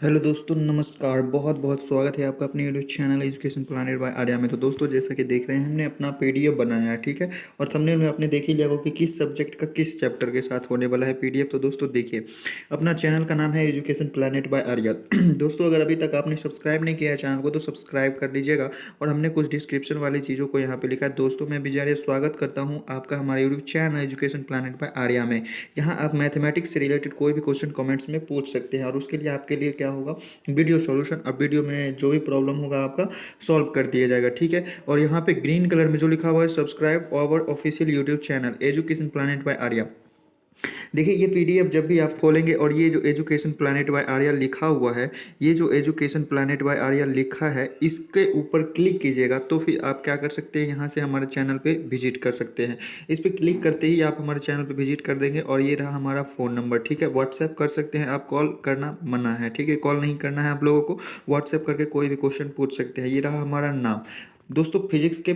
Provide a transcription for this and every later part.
Hello दोस्तों, नमस्कार। बहुत बहुत स्वागत है आपका अपने YouTube channel Education Planet by Arya में। तो दोस्तों, जैसा कि देख रहे हैं, हमने अपना पीडीएफ बनाया है, ठीक है। और थंबनेल में आपने देख ही लिया होगा कि किस सब्जेक्ट का किस चैप्टर के साथ होने वाला है पीडीएफ। तो दोस्तों देखिए, अपना चैनल का नाम है एजुकेशन प्लानेट बाय आर्या। दोस्तों, अगर अभी तक आपने सब्सक्राइब नहीं किया है चैनल को तो सब्सक्राइब कर लीजिएगा। और हमने कुछ डिस्क्रिप्शन वाली चीज़ों को यहाँ पे लिखा है। दोस्तों, मैं विजय स्वागत करता हूँ आपका हमारे YouTube channel Education Planet by Arya में। यहाँ आप मैथमेटिक्स से रिलेटेड कोई भी क्वेश्चन कमेंट्स में पूछ सकते हैं, और उसके लिए आपके लिए क्या होगा, वीडियो सॉल्यूशन। अब वीडियो में जो भी प्रॉब्लम होगा आपका सॉल्व कर दिया जाएगा, ठीक है। और यहाँ पे ग्रीन कलर में जो लिखा हुआ है, subscribe our official YouTube channel Education Planet by Arya. देखिए, ये पीडीएफ जब भी आप खोलेंगे और ये जो एजुकेशन प्लानेट बाय आर्या लिखा हुआ है, ये जो एजुकेशन प्लानेट बाय आर्या लिखा है, इसके ऊपर क्लिक कीजिएगा तो फिर आप क्या कर सकते हैं, यहाँ से हमारे चैनल पे विजिट कर सकते हैं। इस पर क्लिक करते ही आप हमारे चैनल पे विजिट कर देंगे। और ये रहा हमारा फ़ोन नंबर, ठीक है। व्हाट्सएप कर सकते हैं आप, कॉल करना मना है, ठीक है। कॉल नहीं करना है आप लोगों को, व्हाट्सएप करके कोई भी क्वेश्चन पूछ सकते हैं। ये रहा हमारा नाम। दोस्तों, फिजिक्स के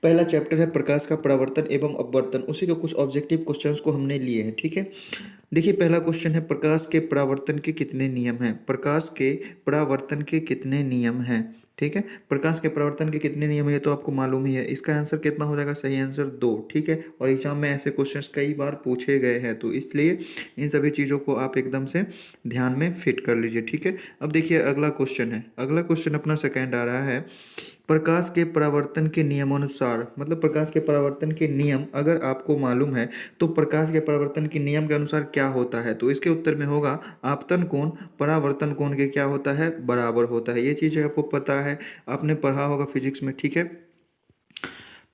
पहला चैप्टर है प्रकाश का परावर्तन एवं अपवर्तन। उसी के कुछ ऑब्जेक्टिव क्वेश्चंस को हमने लिए हैं, ठीक है। देखिए, पहला क्वेश्चन है, प्रकाश के परावर्तन के कितने नियम हैं। प्रकाश के परावर्तन के कितने नियम हैं, ठीक है। प्रकाश के परावर्तन के कितने नियम है ये तो आपको मालूम ही है। इसका आंसर कितना हो जाएगा, सही आंसर 2, ठीक है। और एग्जाम में ऐसे क्वेश्चंस कई बार पूछे गए हैं, तो इसलिए इन सभी चीज़ों को आप एकदम से ध्यान में फिट कर लीजिए, ठीक है। अब देखिए, अगला क्वेश्चन है। अगला क्वेश्चन अपना सेकेंड आ रहा है, प्रकाश के परावर्तन के नियमानुसार, मतलब प्रकाश के परावर्तन के नियम अगर आपको मालूम है तो प्रकाश के परावर्तन के नियम के अनुसार क्या होता है। तो इसके उत्तर में होगा, आपतन कोण परावर्तन कोण के क्या होता है, बराबर होता है। ये चीज़ आपको पता है, आपने पढ़ा होगा फिजिक्स में, ठीक है।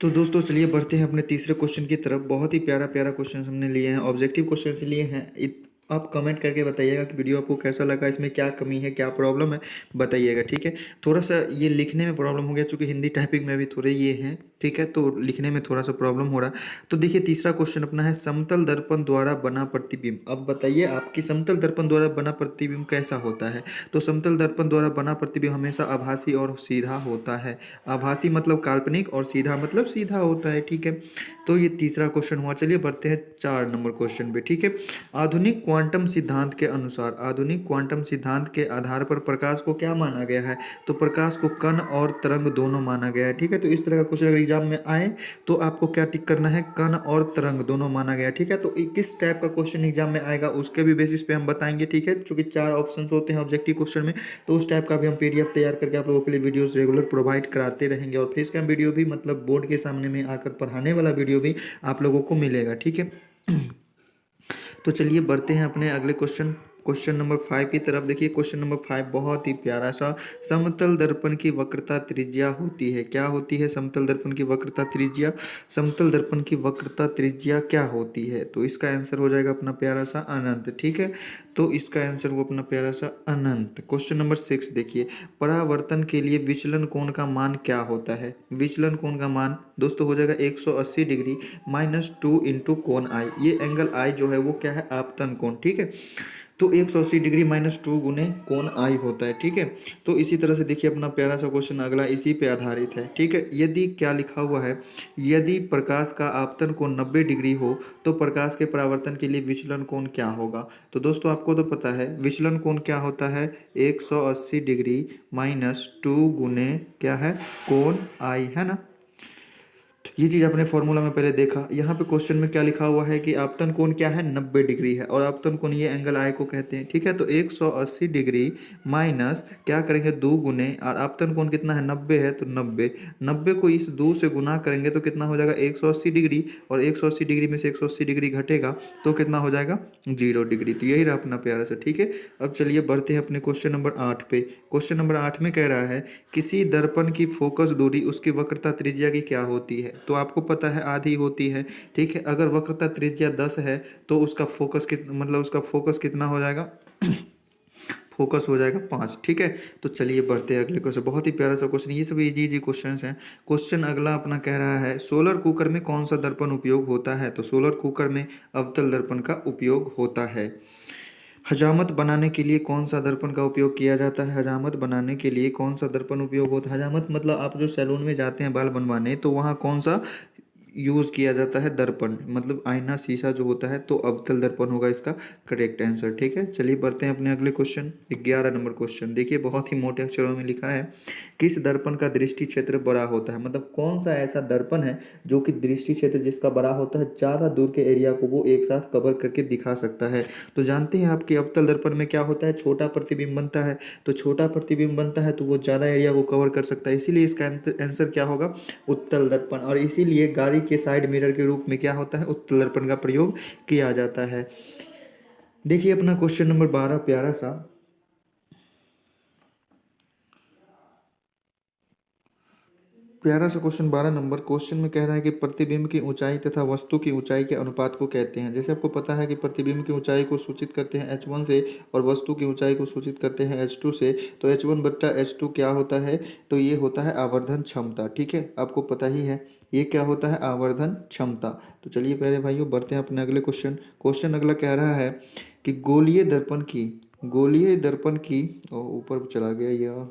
तो दोस्तों, चलिए बढ़ते हैं अपने तीसरे क्वेश्चन की तरफ। बहुत ही प्यारा प्यारा क्वेश्चन हमने लिए हैं, ऑब्जेक्टिव क्वेश्चन लिए हैं। आप कमेंट करके बताइएगा कि वीडियो आपको कैसा लगा, इसमें क्या कमी है, क्या प्रॉब्लम है, बताइएगा, ठीक है। थोड़ा सा ये लिखने में प्रॉब्लम हो गया, चूँकि हिंदी टाइपिंग में भी थोड़े ये हैं, ठीक है। तो लिखने में थोड़ा सा प्रॉब्लम हो रहा है। तो देखिए, तीसरा क्वेश्चन अपना है, समतल दर्पण द्वारा बना प्रतिबिंब। अब बताइए, आपकी समतल दर्पण द्वारा बना प्रतिबिंब कैसा होता है। तो समतल दर्पण द्वारा बना प्रतिबिंब हमेशा आभासी और सीधा होता है। आभासी मतलब काल्पनिक, और सीधा मतलब सीधा होता है, ठीक है। तो ये तीसरा क्वेश्चन हुआ। चलिए बढ़ते हैं 4 नंबर क्वेश्चन पे, ठीक है। आधुनिक क्वांटम सिद्धांत के अनुसार, आधुनिक क्वांटम सिद्धांत के आधार पर प्रकाश को क्या माना गया है। तो प्रकाश को कण और तरंग दोनों माना गया है, ठीक है। तो इस तरह का क्वेश्चन अगर एग्जाम में आए तो आपको क्या टिक करना है, कण और तरंग दोनों माना गया है, ठीक है। तो किस टाइप का क्वेश्चन एग्जाम में आएगा उसके भी बेसिस पे हम बताएंगे, ठीक है। चूंकि 4 ऑप्शन होते हैं ऑब्जेक्टिव क्वेश्चन में, तो उस टाइप का भी हम पीडीएफ तैयार करके आप लोगों के लिए वीडियोस रेगुलर प्रोवाइड कराते रहेंगे। और फेस कैम वीडियो भी, मतलब बोर्ड के सामने में आकर पढ़ाने वाला वीडियो भी आप लोगों को मिलेगा, ठीक है। तो चलिए बढ़ते हैं अपने अगले क्वेश्चन, क्वेश्चन नंबर 5 की तरफ। देखिए, क्वेश्चन नंबर 5 बहुत ही प्यारा सा, समतल दर्पण की वक्रता त्रिज्या होती है, क्या होती है, समतल दर्पण की वक्रता त्रिज्या। समतल दर्पण की वक्रता त्रिज्या क्या होती है। तो इसका आंसर हो जाएगा अपना प्यारा सा अनंत, ठीक है। तो इसका आंसर वो अपना प्यारा सा अनंत। क्वेश्चन नंबर 6 देखिए, परावर्तन के लिए विचलन कोण का मान क्या होता है। विचलन कोण का मान दोस्तों हो जाएगा 180 डिग्री -2 इंटू कोण आई। ये एंगल आई जो है वो क्या है, आपतन कोण, ठीक है। तो 180 डिग्री -2 गुने कोण आई होता है, ठीक है। तो इसी तरह से देखिए, अपना प्यारा सा क्वेश्चन अगला इसी पे आधारित है, ठीक है। यदि क्या लिखा हुआ है, यदि प्रकाश का आपतन कोण 90 डिग्री हो तो प्रकाश के परावर्तन के लिए विचलन कोण क्या होगा। तो दोस्तों, आपको तो पता है विचलन कोण क्या होता है, 180 डिग्री -2 गुने क्या है, कोण आई, है ना। ये चीज़ आपने फॉर्मूला में पहले देखा। यहाँ पे क्वेश्चन में क्या लिखा हुआ है कि आपतन कोण क्या है, 90 डिग्री है, और आपतन कोण ये एंगल आई को कहते हैं, ठीक है। तो 180 डिग्री माइनस क्या करेंगे, 2 गुने, और आपतन कोण कितना है, 90 है, तो 90 को इस 2 से गुना करेंगे तो कितना हो जाएगा, 180 डिग्री। और 180 डिग्री में से 180 डिग्री घटेगा तो कितना हो जाएगा, 0 डिग्री। तो यही रहा अपना प्यारा सा, ठीक है। अब चलिए बढ़ते हैं अपने क्वेश्चन नंबर 8 पे। क्वेश्चन नंबर 8 में कह रहा है, किसी दर्पण की फोकस दूरी उसकी वक्रता त्रिज्या की क्या होती है। तो आपको पता है आधी होती है, ठीक है। अगर वक्रता त्रिज्या 10 है तो उसका फोकस मतलब उसका फोकस कितना हो जाएगा, फोकस हो जाएगा 5, ठीक है। तो चलिए बढ़ते हैं अगले क्वेश्चन। बहुत ही प्यारा सा क्वेश्चन, ये सब इजी इजी क्वेश्चन हैं। क्वेश्चन अगला अपना कह रहा है, सोलर कुकर में कौन सा दर्पण उपयोग होता है। तो सोलर कुकर में अवतल दर्पण का उपयोग होता है। हजामत बनाने के लिए कौन सा दर्पण का उपयोग किया जाता है। हजामत बनाने के लिए कौन सा दर्पण उपयोग होता है। हजामत मतलब आप जो सैलून में जाते हैं बाल बनवाने, तो वहाँ कौन सा यूज़ किया जाता है दर्पण, मतलब आईना शीशा जो होता है, तो अवतल दर्पण होगा इसका करेक्ट आंसर। ठीक है, चलिए बढ़ते हैं अपने अगले क्वेश्चन। 11 नंबर क्वेश्चन देखिए, बहुत ही मोटे अक्षरों में लिखा है, किस दर्पण का दृष्टि क्षेत्र बड़ा होता है? मतलब कौन सा ऐसा दर्पण है जो कि दृष्टि क्षेत्र जिसका बड़ा होता है, ज़्यादा दूर के एरिया को वो एक साथ कवर करके दिखा सकता है। तो जानते हैं आपके अवतल दर्पण में क्या होता है, छोटा प्रतिबिंब बनता है। तो छोटा प्रतिबिंब बनता है तो वो ज़्यादा एरिया को कवर कर सकता है, इसीलिए इसका आंसर क्या होगा, उत्तल दर्पण। और इसीलिए गाड़ी के साइड मिरर के रूप में क्या होता है, उत्तल दर्पण का प्रयोग किया जाता है। देखिए अपना क्वेश्चन नंबर 12 प्यारा सा, क्वेश्चन 12 नंबर क्वेश्चन में कह रहा है कि प्रतिबिंब की ऊंचाई तथा वस्तु की ऊंचाई के अनुपात को कहते हैं। जैसे आपको पता है कि प्रतिबिंब की ऊंचाई को सूचित करते हैं h1 से और वस्तु की ऊंचाई को सूचित करते हैं h2 से। तो h1 बट्टा h2 क्या होता है, तो ये होता है आवर्धन क्षमता। ठीक है, आपको पता ही है ये क्या होता है, आवर्धन क्षमता। तो चलिए पहले भाइयों बढ़ते हैं अपने अगले क्वेश्चन। क्वेश्चन अगला कह रहा है कि गोलीय दर्पण की ऊपर चला गया यह।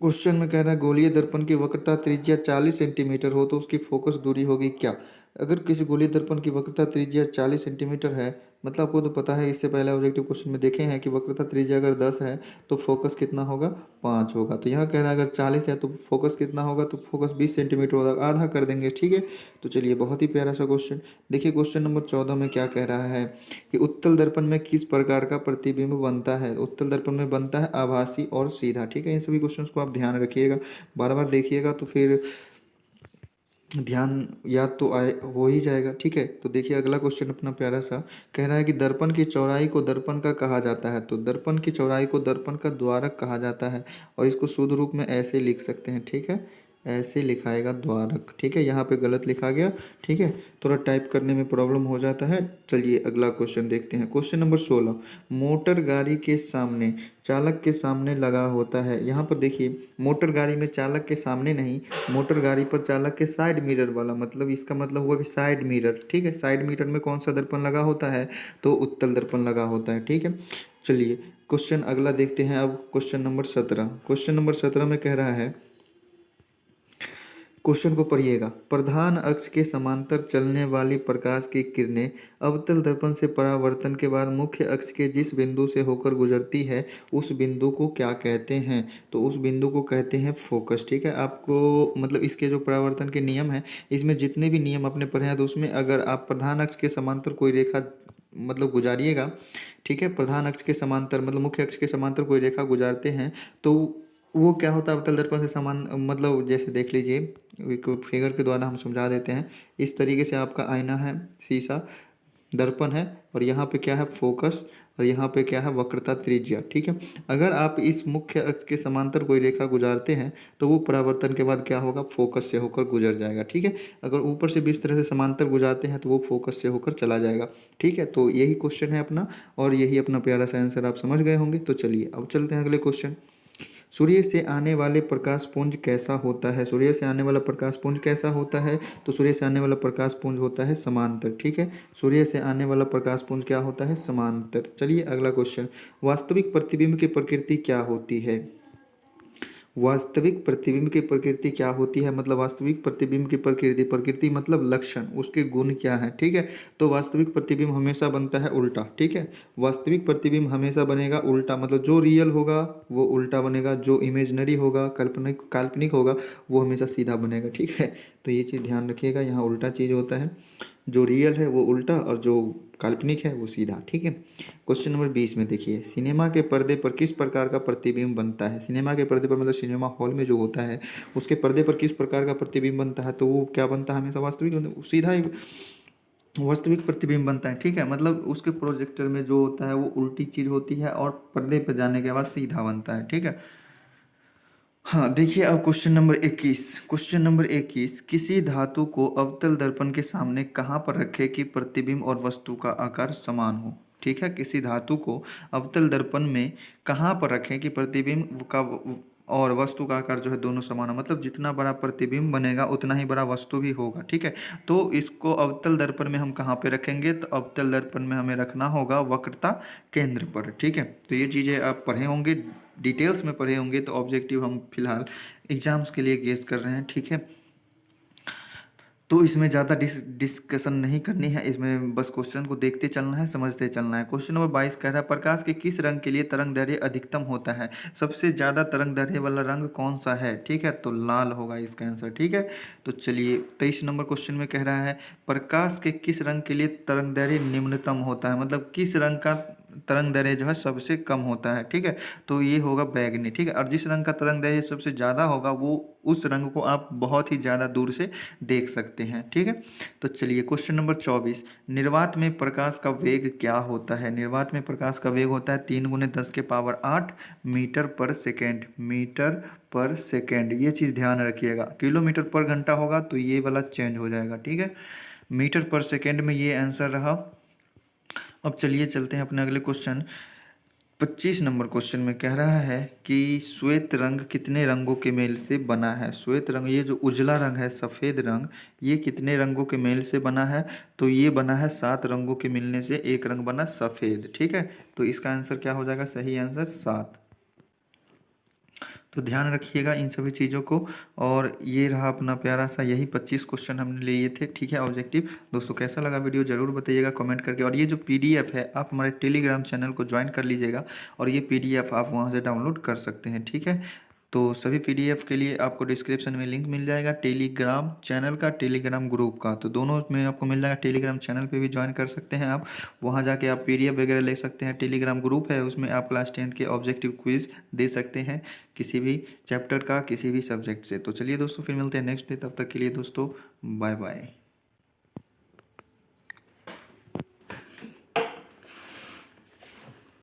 क्वेश्चन में कह रहा है गोलीय दर्पण की वक्रता त्रिज्या 40 सेंटीमीटर हो तो उसकी फोकस दूरी होगी क्या? अगर किसी गोलीय दर्पण की वक्रता त्रिज्या 40 सेंटीमीटर है, मतलब आपको तो पता है, इससे पहले ऑब्जेक्टिव क्वेश्चन में देखे हैं कि वक्रता त्रिज्या अगर 10 है तो फोकस कितना होगा, 5 होगा। तो यहाँ कह रहा है अगर 40 है तो फोकस कितना होगा, तो फोकस 20 सेंटीमीटर होगा, आधा कर देंगे। ठीक है, तो चलिए बहुत ही प्यारा सा क्वेश्चन। देखिए क्वेश्चन नंबर 14 में क्या कह रहा है कि उत्तल दर्पण में किस प्रकार का प्रतिबिंब बनता है? उत्तल दर्पण में बनता है आभासी और सीधा। ठीक है, इन सभी क्वेश्चंस को आप ध्यान रखिएगा, बार बार देखिएगा तो फिर ध्यान याद तो आए हो ही जाएगा। ठीक है, तो देखिए अगला क्वेश्चन अपना प्यारा सा कह रहा है कि दर्पण की चौड़ाई को दर्पण का कहा जाता है। तो दर्पण की चौड़ाई को दर्पण का द्वारक कहा जाता है और इसको शुद्ध रूप में ऐसे लिख सकते हैं। ठीक है, ऐसे लिखाएगा द्वारक। ठीक है, यहाँ पे गलत लिखा गया। ठीक है, थोड़ा टाइप करने में प्रॉब्लम हो जाता है। चलिए अगला क्वेश्चन देखते हैं। क्वेश्चन नंबर 16, मोटर गाड़ी के सामने चालक के सामने लगा होता है। यहाँ पर देखिए मोटर गाड़ी में चालक के सामने नहीं, मोटर गाड़ी पर चालक के साइड मिरर वाला, मतलब इसका मतलब हुआ कि साइड मिरर। ठीक है, साइड मिरर में कौन सा दर्पण लगा होता है, तो उत्तल दर्पण लगा होता है। ठीक है, चलिए क्वेश्चन अगला देखते हैं। अब क्वेश्चन नंबर 17, क्वेश्चन नंबर 17 में कह रहा है, क्वेश्चन को पढ़िएगा, प्रधान अक्ष के समांतर चलने वाली प्रकाश की किरणें अवतल दर्पण से परावर्तन के बाद मुख्य अक्ष के जिस बिंदु से होकर गुजरती है उस बिंदु को क्या कहते हैं? तो उस बिंदु को कहते हैं फोकस। ठीक है, आपको मतलब इसके जो परावर्तन के नियम हैं, इसमें जितने भी नियम आपने पढ़े हैं, तो उसमें अगर आप प्रधान अक्ष के समांतर कोई रेखा मतलब गुजारिएगा, ठीक है, प्रधान अक्ष के समांतर मतलब मुख्य अक्ष के समांतर कोई रेखा गुजारते हैं तो वो क्या होता है, अवतल दर्पण से समान, मतलब जैसे देख लीजिए, एक फिगर के द्वारा हम समझा देते हैं। इस तरीके से आपका आईना है, शीशा, दर्पण है, और यहाँ पे क्या है, फोकस, और यहाँ पे क्या है, वक्रता त्रिज्या। ठीक है, अगर आप इस मुख्य अक्ष के समांतर कोई रेखा गुजारते हैं तो वो परावर्तन के बाद क्या होगा, फोकस से होकर गुजर जाएगा। ठीक है, अगर ऊपर से भी इस तरह से समांतर गुजारते हैं तो वो फोकस से होकर चला जाएगा। ठीक है, तो यही क्वेश्चन है अपना, और यही अपना प्यारा सा आंसर आप समझ गए होंगे। तो चलिए अब चलते हैं अगले क्वेश्चन। सूर्य से आने वाले प्रकाश पुंज कैसा होता है? सूर्य से आने वाला प्रकाश पुंज कैसा होता है? तो सूर्य से आने वाला प्रकाश पुंज होता है समांतर। ठीक है, सूर्य से आने वाला प्रकाश पुंज क्या होता है, समांतर। चलिए अगला क्वेश्चन, वास्तविक प्रतिबिंब की प्रकृति क्या होती है? वास्तविक प्रतिबिंब की प्रकृति क्या होती है, मतलब वास्तविक प्रतिबिंब की प्रकृति, प्रकृति मतलब लक्षण, उसके गुण क्या है? ठीक है, तो वास्तविक प्रतिबिंब हमेशा बनता है उल्टा। ठीक है, वास्तविक प्रतिबिंब हमेशा बनेगा उल्टा, मतलब जो रियल होगा वो उल्टा बनेगा, जो इमेजनरी होगा, काल्पनिक काल्पनिक होगा, वो हमेशा सीधा बनेगा। ठीक है, तो ये चीज़ ध्यान रखिएगा, यहाँ उल्टा चीज़ होता है, जो रियल है वो उल्टा और जो काल्पनिक है वो सीधा। ठीक है, क्वेश्चन नंबर 20 में देखिए, सिनेमा के पर्दे पर किस प्रकार का प्रतिबिंब बनता है? सिनेमा के पर्दे पर मतलब सिनेमा हॉल में जो होता है उसके पर्दे पर किस प्रकार का प्रतिबिंब बनता है? तो वो क्या बनता है, हमेशा वास्तविक, सीधा ही वास्तविक प्रतिबिंब बनता है। ठीक है, मतलब उसके प्रोजेक्टर में जो होता है वो उल्टी चीज़ होती है और पर्दे पर जाने के बाद सीधा बनता है। ठीक है, हाँ देखिए अब क्वेश्चन नंबर 21, क्वेश्चन नंबर 21, किसी धातु को अवतल दर्पण के सामने कहाँ पर रखें कि प्रतिबिंब और वस्तु का आकार समान हो? ठीक है, किसी धातु को अवतल दर्पण में कहाँ पर रखें कि प्रतिबिंब का और वस्तु का आकार जो है दोनों समान है, मतलब जितना बड़ा प्रतिबिंब बनेगा उतना ही बड़ा वस्तु भी होगा, ठीक है। तो इसको अवतल दर्पण में हम कहाँ पे रखेंगे, तो अवतल दर्पण में हमें रखना होगा वक्रता केंद्र पर, ठीक है। तो ये चीज़ें आप पढ़े होंगे, डिटेल्स में पढ़े होंगे, तो ऑब्जेक्टिव हम फिलहाल एग्जाम्स के लिए गेस कर रहे हैं, ठीक है। तो इसमें ज़्यादा डिस्कशन नहीं करनी है, इसमें बस क्वेश्चन को देखते चलना है, समझते चलना है। क्वेश्चन नंबर 22 कह रहा है प्रकाश के किस रंग के लिए तरंग दैर्ध्य अधिकतम होता है, सबसे ज़्यादा तरंग दैर्ध्य वाला रंग कौन सा है, ठीक है। तो लाल होगा इसका आंसर, ठीक है। तो चलिए 23 नंबर क्वेश्चन में कह रहा है प्रकाश के किस रंग के लिए तरंग दैर्ध्य निम्नतम होता है, मतलब किस रंग का तरंग दैर्ध्य जो है सबसे कम होता है, ठीक है। तो ये होगा बैगनी, ठीक है। और जिस रंग का तरंग दैर्ध्य सबसे ज़्यादा होगा वो उस रंग को आप बहुत ही ज़्यादा दूर से देख सकते हैं, ठीक है। तो चलिए क्वेश्चन नंबर 24, निर्वात में प्रकाश का वेग क्या होता है, निर्वात में प्रकाश का वेग होता है 3 × 10⁸ मीटर पर सेकेंड, मीटर पर सेकेंड। ये चीज़ ध्यान रखिएगा, किलोमीटर पर घंटा होगा तो ये वाला चेंज हो जाएगा, ठीक है। मीटर पर सेकेंड में ये आंसर रहा। अब चलिए चलते हैं अपने अगले क्वेश्चन 25 नंबर क्वेश्चन में कह रहा है कि श्वेत रंग कितने रंगों के मेल से बना है, श्वेत रंग ये जो उजला रंग है, सफ़ेद रंग, ये कितने रंगों के मेल से बना है, तो ये बना है 7 रंगों के मिलने से एक रंग बना सफ़ेद, ठीक है। तो इसका आंसर क्या हो जाएगा, सही आंसर 7। तो ध्यान रखिएगा इन सभी चीज़ों को। और ये रहा अपना प्यारा सा, यही 25 क्वेश्चन हमने लिए थे, ठीक है, ऑब्जेक्टिव। दोस्तों कैसा लगा वीडियो ज़रूर बताइएगा कमेंट करके। और ये जो पीडीएफ है आप हमारे टेलीग्राम चैनल को ज्वाइन कर लीजिएगा और ये पीडीएफ आप वहाँ से डाउनलोड कर सकते हैं, ठीक है। तो सभी पीडीएफ के लिए आपको डिस्क्रिप्शन में लिंक मिल जाएगा, टेलीग्राम चैनल का, टेलीग्राम ग्रुप का, तो दोनों में आपको मिल जाएगा। टेलीग्राम चैनल पे भी ज्वाइन कर सकते हैं आप, वहाँ जाके आप पीडीएफ वगैरह ले सकते हैं। टेलीग्राम ग्रुप है, उसमें आप क्लास 10th के ऑब्जेक्टिव क्विज दे सकते हैं किसी भी चैप्टर का, किसी भी सब्जेक्ट से। तो चलिए दोस्तों फिर मिलते हैं नेक्स्ट डे, तब तक के लिए दोस्तों बाय बाय।